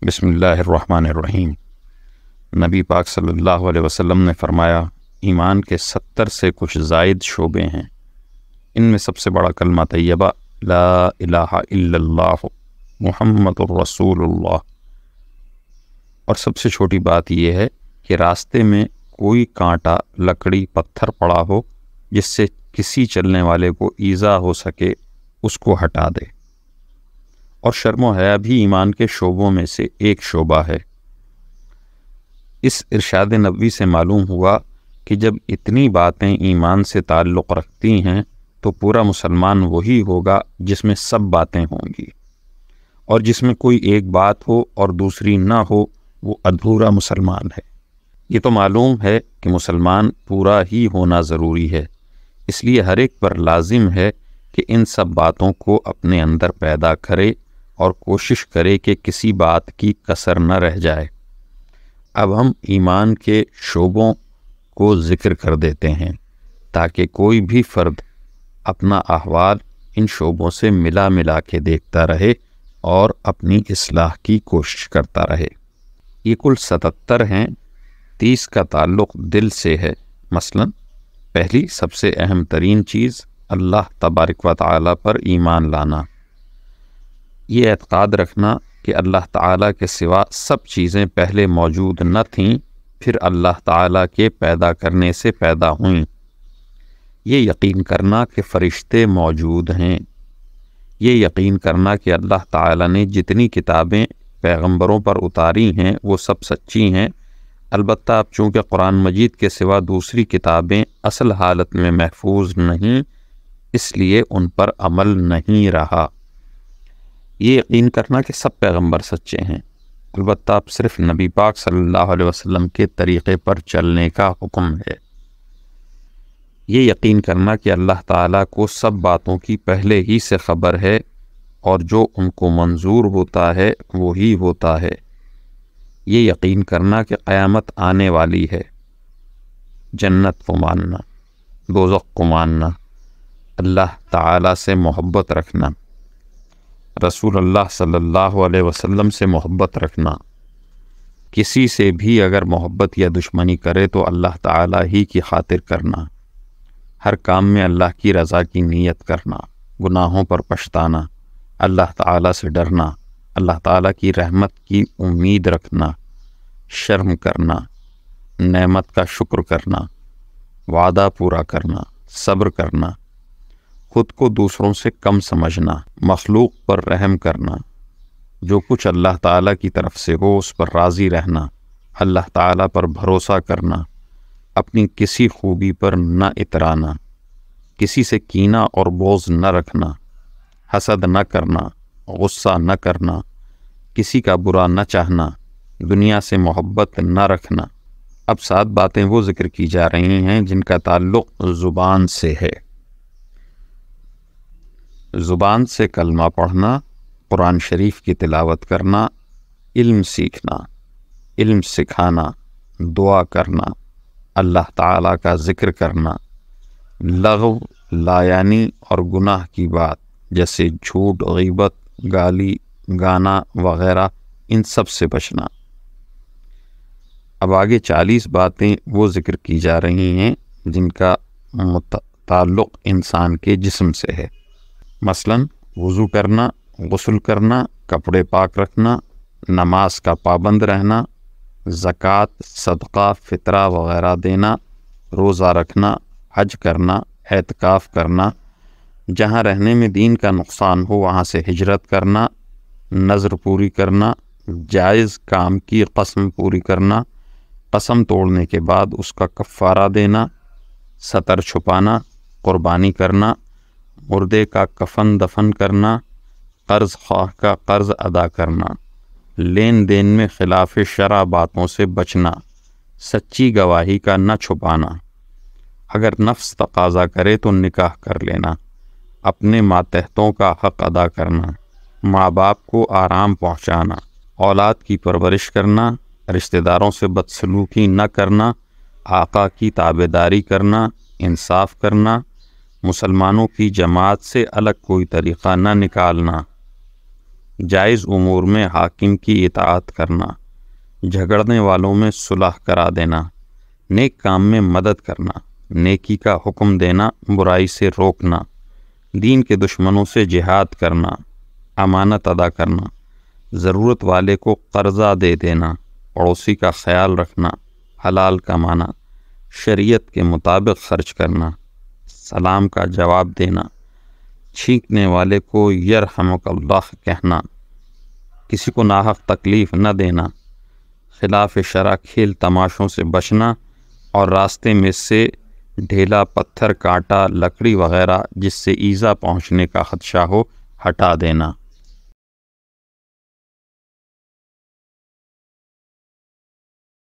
بسم اللہ الرحمن الرحیم۔ نبی پاک صلی اللہ علیہ وسلم نے فرمایا، ایمان کے 70 سے کچھ زائد شعبے ہیں، ان میں سب سے بڑا کلمہ طیبہ لا الہ الا اللہ محمد الرسول اللہ، اور سب سے چھوٹی بات یہ ہے کہ راستے میں کوئی کانٹا، لکڑی، پتھر پڑا ہو جس سے کسی چلنے والے کو ایذا ہو سکے، اس کو ہٹا دے۔ اور شرم و حیا بھی ایمان کے شعبوں میں سے ایک شعبہ ہے۔ اس ارشاد نبوی سے معلوم ہوا کہ جب اتنی باتیں ایمان سے تعلق رکھتی ہیں تو پورا مسلمان وہی ہوگا جس میں سب باتیں ہوں گی، اور جس میں کوئی ایک بات ہو اور دوسری نہ ہو وہ ادھورا مسلمان ہے۔ یہ تو معلوم ہے کہ مسلمان پورا ہی ہونا ضروری ہے، اس لیے ہر ایک پر لازم ہے کہ ان سب باتوں کو اپنے اندر پیدا کرے اور کوشش کرے کہ کسی بات کی کسر نہ رہ جائے۔ اب ہم ایمان کے شعبوں کو ذکر کر دیتے ہیں تاکہ کوئی بھی فرد اپنا احوال ان شعبوں سے ملا کے دیکھتا رہے اور اپنی اصلاح کی کوشش کرتا رہے۔ یہ کل 77 ہیں، 30 کا تعلق دل سے ہے۔ مثلا پہلی سب سے اہم ترین چیز اللہ تبارک و تعالی پر ایمان لانا، یہ اعتقاد رکھنا کہ اللہ تعالیٰ کے سوا سب چیزیں پہلے موجود نہ تھیں، پھر اللہ تعالیٰ کے پیدا کرنے سے پیدا ہوئیں۔ یہ یقین کرنا کہ فرشتے موجود ہیں، یہ یقین کرنا کہ اللہ تعالیٰ نے جتنی کتابیں پیغمبروں پر اتاری ہیں وہ سب سچی ہیں، البتہ اب چونکہ قرآن مجید کے سوا دوسری کتابیں اصل حالت میں محفوظ نہیں، اس لیے ان پر عمل نہیں رہا۔ یہ یقین کرنا کہ سب پیغمبر سچے ہیں، البتہ اب صرف نبی پاک صلی اللہ علیہ وسلم کے طریقے پر چلنے کا حکم ہے۔ یہ یقین کرنا کہ اللہ تعالیٰ کو سب باتوں کی پہلے ہی سے خبر ہے اور جو ان کو منظور ہوتا ہے وہی ہوتا ہے۔ یہ یقین کرنا کہ قیامت آنے والی ہے، جنت کو ماننا، دوزخ کو ماننا، اللہ تعالیٰ سے محبت رکھنا، رسول اللہ صلی اللہ علیہ وسلم سے محبت رکھنا، کسی سے بھی اگر محبت یا دشمنی کرے تو اللہ تعالیٰ ہی کی خاطر کرنا، ہر کام میں اللہ کی رضا کی نیت کرنا، گناہوں پر پچھتانا، اللہ تعالیٰ سے ڈرنا، اللہ تعالیٰ کی رحمت کی امید رکھنا، شرم کرنا، نعمت کا شکر کرنا، وعدہ پورا کرنا، صبر کرنا، خود کو دوسروں سے کم سمجھنا، مخلوق پر رحم کرنا، جو کچھ اللہ تعالیٰ کی طرف سے ہو اس پر راضی رہنا، اللہ تعالیٰ پر بھروسہ کرنا، اپنی کسی خوبی پر نہ اترانا، کسی سے کینہ اور بغض نہ رکھنا، حسد نہ کرنا، غصہ نہ کرنا، کسی کا برا نہ چاہنا، دنیا سے محبت نہ رکھنا۔ اب 7 باتیں وہ ذکر کی جا رہی ہیں جن کا تعلق زبان سے ہے۔ زبان سے کلمہ پڑھنا، قرآن شریف کی تلاوت کرنا، علم سیکھنا، علم سکھانا، دعا کرنا، اللہ تعالیٰ کا ذکر کرنا، لغو، لایانی اور گناہ کی بات جیسے جھوٹ، غیبت، گالی، گانا وغیرہ، ان سب سے بچنا۔ اب آگے 40 باتیں وہ ذکر کی جا رہی ہیں جن کا تعلق انسان کے جسم سے ہے۔ مثلا وضو کرنا، غسل کرنا، کپڑے پاک رکھنا، نماز کا پابند رہنا، زکوٰۃ، صدقہ، فطرہ وغیرہ دینا، روزہ رکھنا، حج کرنا، اعتکاف کرنا، جہاں رہنے میں دین کا نقصان ہو وہاں سے ہجرت کرنا، نذر پوری کرنا، جائز کام کی قسم پوری کرنا، قسم توڑنے کے بعد اس کا کفارہ دینا، ستر چھپانا، قربانی کرنا، مردے کا کفن دفن کرنا، قرض خواہ کا قرض ادا کرنا، لین دین میں خلاف شرع باتوں سے بچنا، سچی گواہی کا نہ چھپانا، اگر نفس تقاضا کرے تو نکاح کر لینا، اپنے ماتحتوں کا حق ادا کرنا، ماں باپ کو آرام پہنچانا، اولاد کی پرورش کرنا، رشتہ داروں سے بدسلوکی نہ کرنا، آقا کی تابعداری کرنا، انصاف کرنا، مسلمانوں کی جماعت سے الگ کوئی طریقہ نہ نکالنا، جائز امور میں حاکم کی اطاعت کرنا، جھگڑنے والوں میں صلح کرا دینا، نیک کام میں مدد کرنا، نیکی کا حکم دینا، برائی سے روکنا، دین کے دشمنوں سے جہاد کرنا، امانت ادا کرنا، ضرورت والے کو قرضہ دے دینا، پڑوسی کا خیال رکھنا، حلال کمانا، شریعت کے مطابق خرچ کرنا، سلام کا جواب دینا، چھینکنے والے کو یرحمک اللہ کہنا، کسی کو ناحق تکلیف نہ دینا، خلاف شرع کھیل تماشوں سے بچنا، اور راستے میں سے ڈھیلا، پتھر، کانٹا، لکڑی وغیرہ جس سے ایذا پہنچنے کا خدشہ ہو ہٹا دینا۔